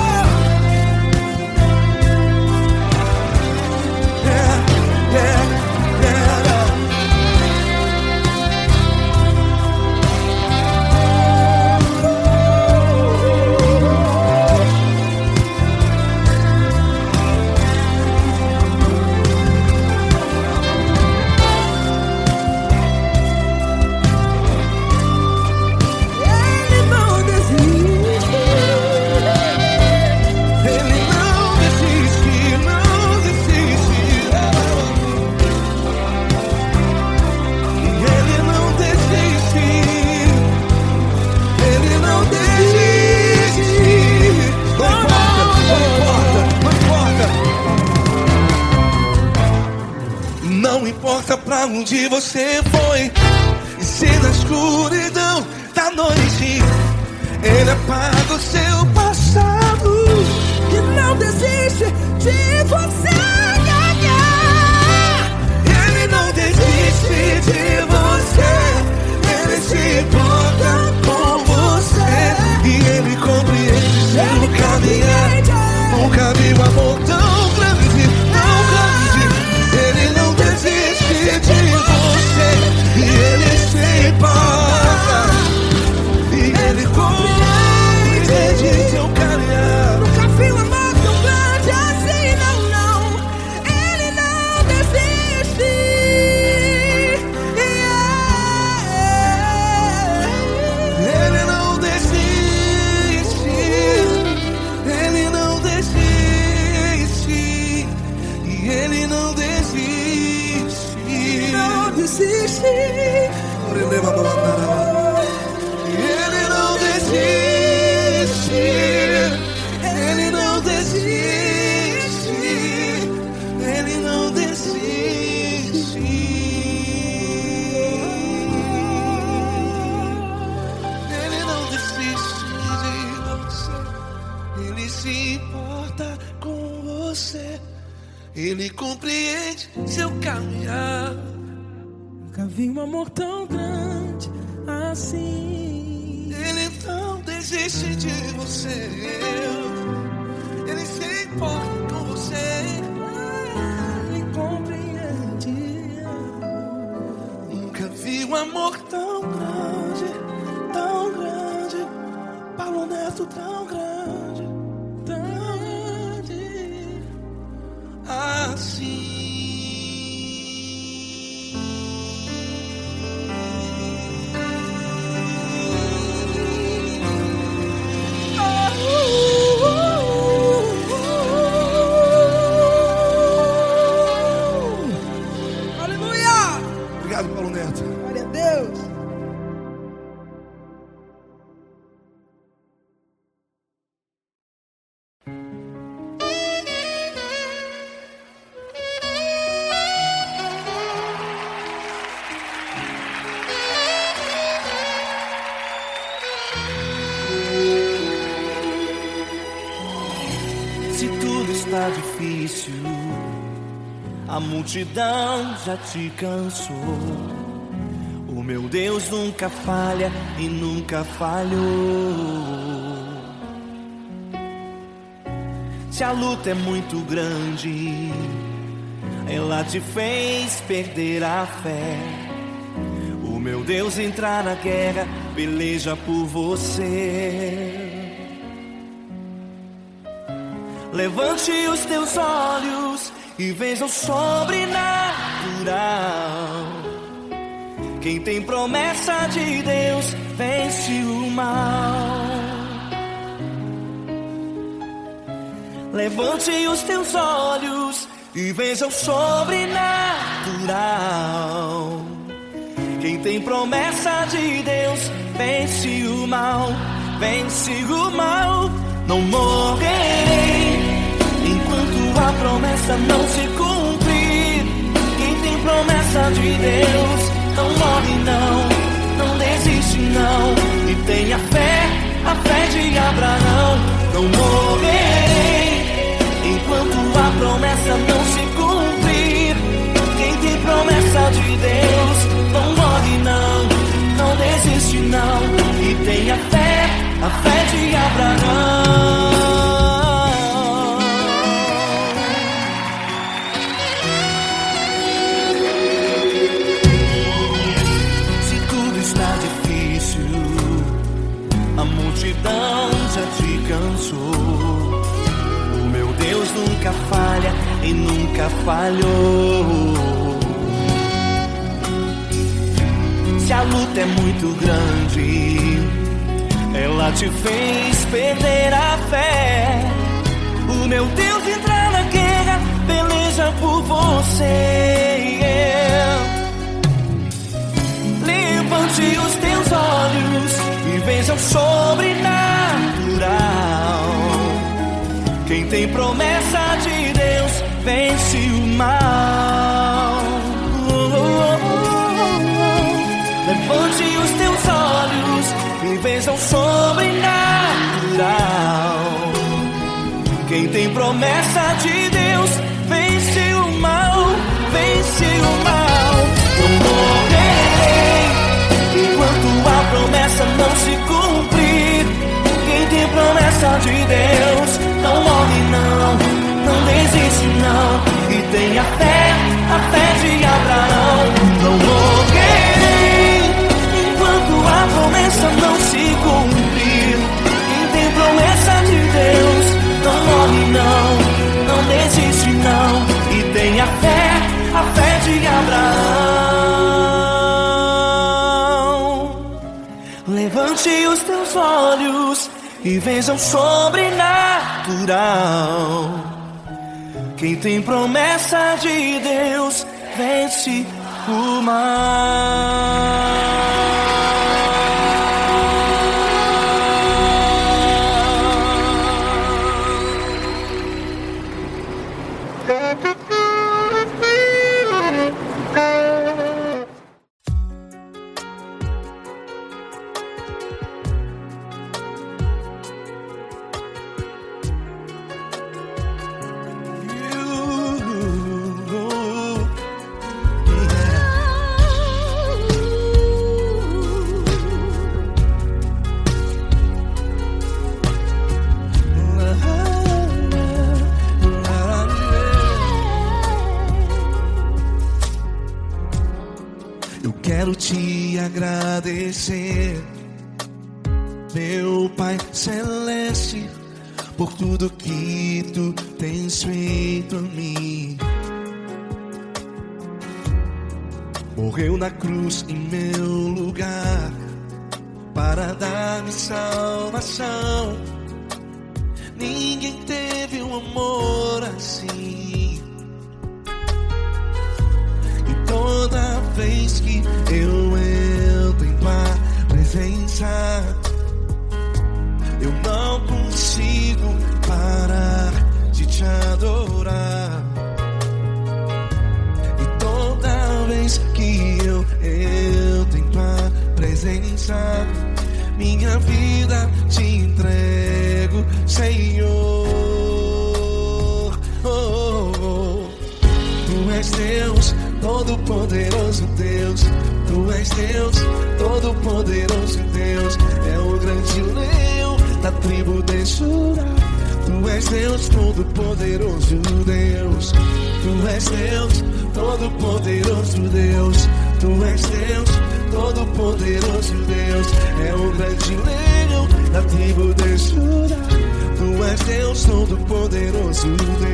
Não importa pra onde você foi, e se na escuridão da noite Ele apaga o seu passado E não desiste de você. Ele não desiste de você, Ele se importa com você, e Ele compreende seu caminhar. Nunca vi um amor tão grande, tão grande. Ele não desiste de você, e Ele se importa, e Ele compreende seu caminhar. Nunca vi um amor tão grande assim, não, não. Ele não desiste. Ele não desiste, Ele não desiste, e Ele não desiste. Não desiste. Ele não desiste, Ele não desiste, Ele não desiste. Ele não desiste de você, Ele se importa com você, Ele compreende seu caminhar. Nunca vi um amor tão grande assim. Ele não desiste de você, Ele se importa com você, Ele compreende. Nunca vi um amor tão grande, Paulo Neto tão grande, assim. Aleluia! Obrigado, Paulo Neto. Glória a Deus. Se tudo está difícil, a multidão já te cansou. O meu Deus nunca falha e nunca falhou. Se a luta é muito grande, ela te fez perder a fé. O meu Deus entra na guerra, peleja por você. Levante os teus olhos e veja o sobrenatural Quem tem promessa de Deus vence o mal. Levante os teus olhos e veja o sobrenatural. Quem tem promessa de Deus vence o mal, vence o mal. Não morrerei enquanto a promessa não se cumprir. Quem tem promessa de Deus não morre não, não desiste não. E tenha fé, a fé de Abraão. Não morrerei enquanto a promessa não se cumprir. Quem tem promessa de Deus não morre não, não desiste não. E tenha fé, a fé de Abraão. Se tudo está difícil, a multidão já te cansou. O meu Deus nunca falha e nunca falhou. Se a luta é muito grande, ela te fez perder a fé. O meu Deus entra na guerra, peleja por você. Levante os teus olhos e veja o sobrenatural. Quem tem promessa de Deus vence o mal. Levante os teus olhos e veja o sobrenatural. Quem tem promessa de Deus vence o mal, vence o mal. Não morrerei enquanto a promessa não se cumprir. Quem tem promessa de Deus não morre não, não desiste não. E tenha fé, a fé de Abraão. Não morrerei enquanto a promessa não se cumprir. Quem tem promessa de Deus não morre não, não desiste não. E tenha fé, a fé de Abraão. Levante os teus olhos e veja o sobrenatural. Quem tem promessa de Deus vence o mal. Quero te agradecer, meu Pai Celeste, por tudo que tu tens feito a mim. Morreu na cruz em meu lugar para dar-me salvação. Ninguém teve um amor assim. E toda vez que eu entro em tua presença, eu não consigo parar de te adorar. E toda vez que eu entro em tua presença, minha vida te entrego, Senhor. Tu és Deus, Todo-Poderoso Deus. Tu és Deus, Todo-Poderoso Deus. É o grande leão da tribo de Judá. Tu és Deus, Todo-Poderoso Deus. Tu és Deus, Todo-Poderoso Deus. Tu és Deus, Todo-Poderoso Deus. É o grande leão da tribo de Judá. Tu és Deus, Todo-Poderoso Deus.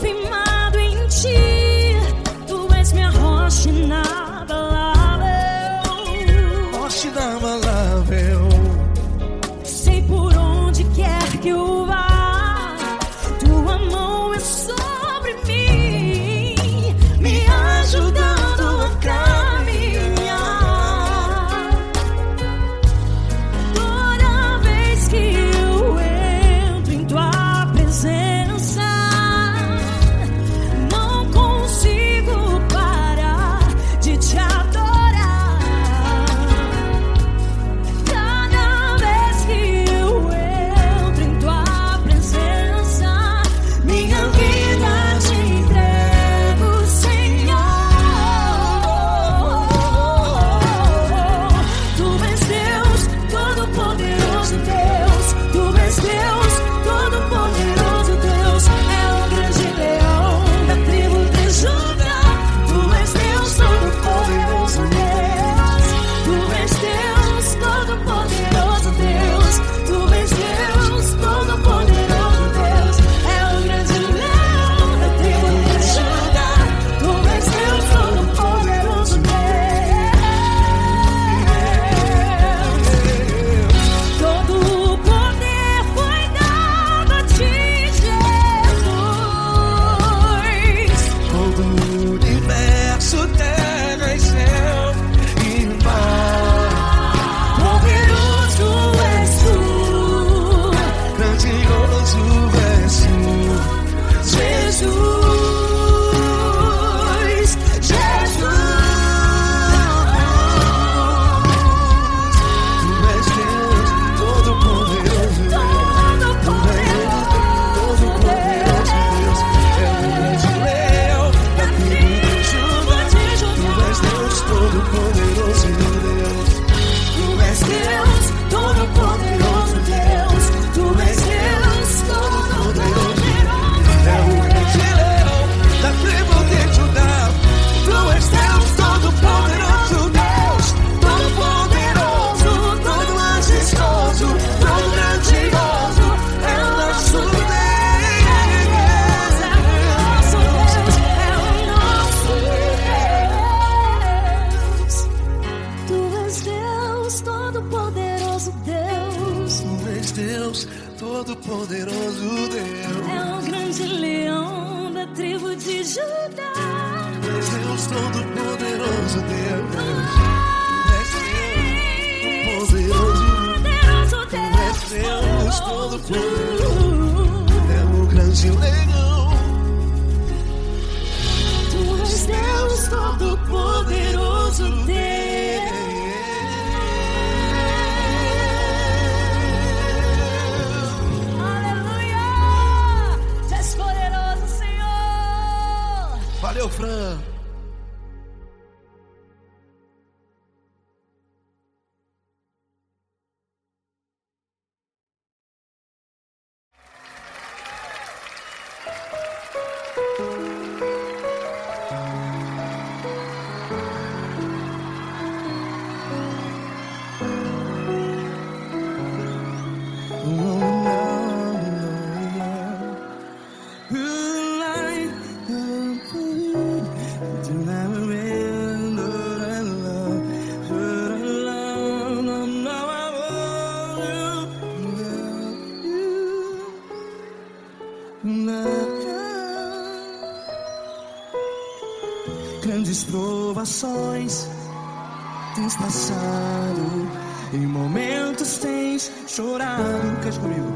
firmado em ti, tu és minha rocha inabalável. Rocha inabalável. Sei por onde quer que eu vá, tua mão é sobre mim, me ajudando a caminhar. Toda vez que eu entro em tua presença, não consigo parar de te adorar. Cada vez que eu entro em tua presença, minha vida te entrego, Senhor. Tu és Deus, Todo-Poderoso Deus. Tu és Deus, Todo-Poderoso Deus. É o grande leão da tribo de Judá. Tu és Deus, Todo-Poderoso Deus. Tu és Deus, Todo-Poderoso Deus. Tu és Deus, Todo-Poderoso Deus. É o grande leão da tribo de Judá. Tu és Deus, Todo-Poderoso Deus. Todo o poder foi dado a ti, Jesus. Todo o universo, terra e céu e mar. Poderoso és tu, Grandioso és tu. Jesus. Jesus. Tu és Deus, Todo-Poderoso Deus. Todo-Poderoso Deus. É o grande leão da tribo de Judá. Tu és Deus, Todo-Poderoso Deus. Tu és Deus, Todo-Poderoso Deus. Tu és Deus, Todo-Poderoso. É o grande leão da tribo de Judá. Tu és Deus, Todo-Poderoso Deus. Todo-Poderoso, todo majestoso, todo grandioso. É o nosso Deus. Tu és Deus, Todo-Poderoso Deus. Tu és Deus, Todo-Poderoso Deus. É o grande leão da tribo de Judá. Tu és Deus, Todo-Poderoso Deus. Tu és Deus, Todo-Poderoso. Poderoso Tu és Deus, Todo-Poderoso. Deus. É o grande leão. Tu és Deus, Todo-Poderoso Deus. Aleluia! Tu és poderoso, Senhor. Valeu, Fran. Grandes provações tens passado, em momentos tens chorado. Cante comigo.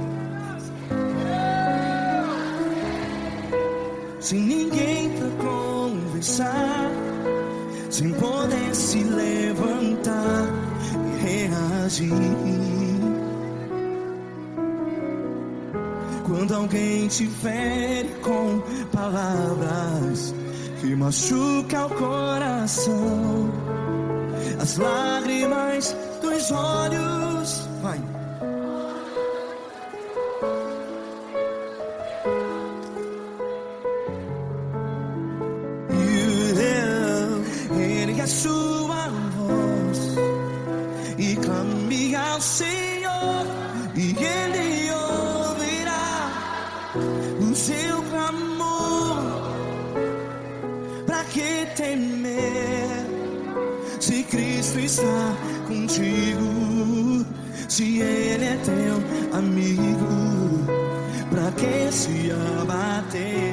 Sem ninguém pra conversar, sem poder se levantar e reagir. Quando alguém te fere com palavras que machuca o coração, as lágrimas dos olhos, vai. Ergue a sua voz e clame ao Senhor, e Ele ouvirá o seu clamor. temer? Se Cristo está contigo, se Ele é teu amigo, pra que se abater?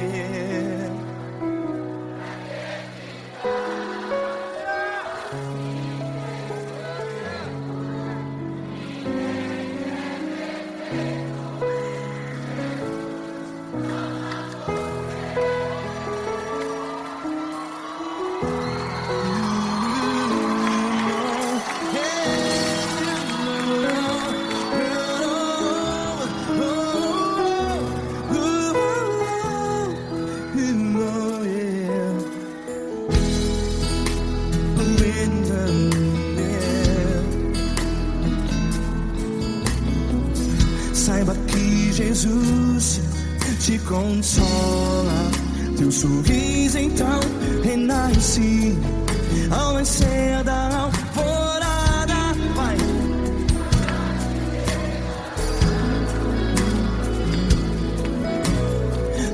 Saiba que Jesus te consola, teu sorriso então renasce ao nascer da alvorada. Vai.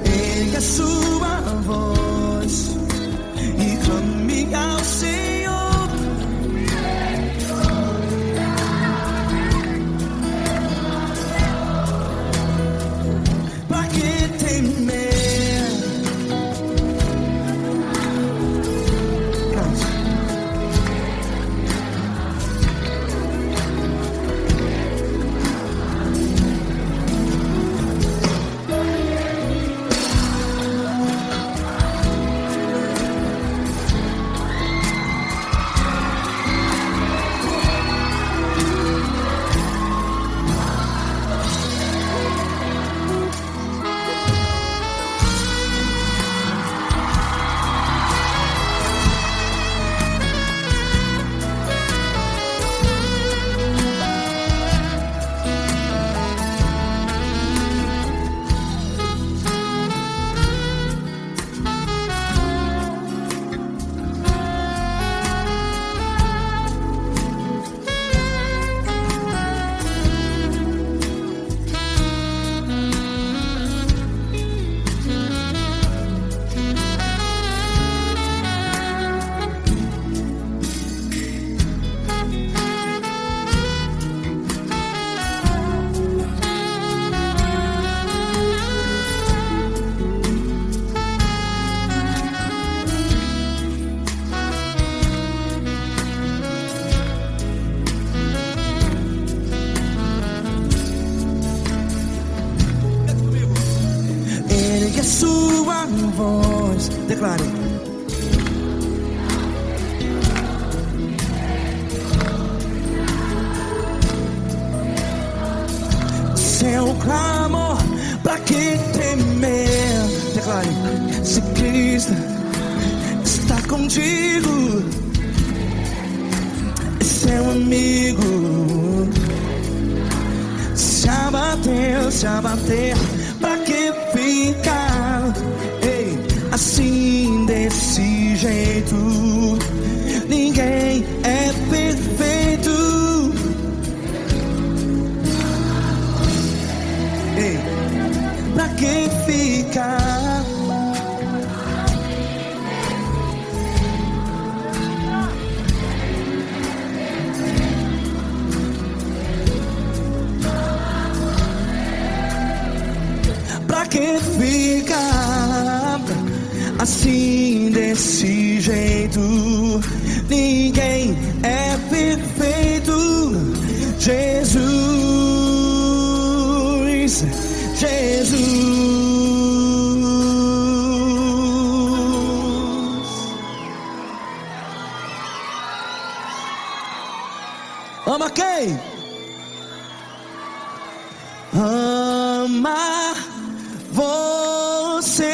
Ergue a sua voz e clame ao Senhor. Ergue a sua voz, declare. Seu clamor, pra que temer? Declare. Se Cristo está contigo, é seu amigo. Se abater, pra que ficar, ei, assim desse jeito? Ninguém é perfeito. Ei, pra que ficar? Pra que ficar assim desse jeito? Ninguém é perfeito. Jesus, Jesus. Ama quem? Ama você.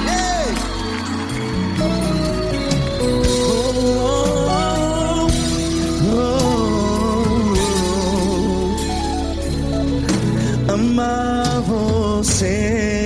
Ei. Ama você.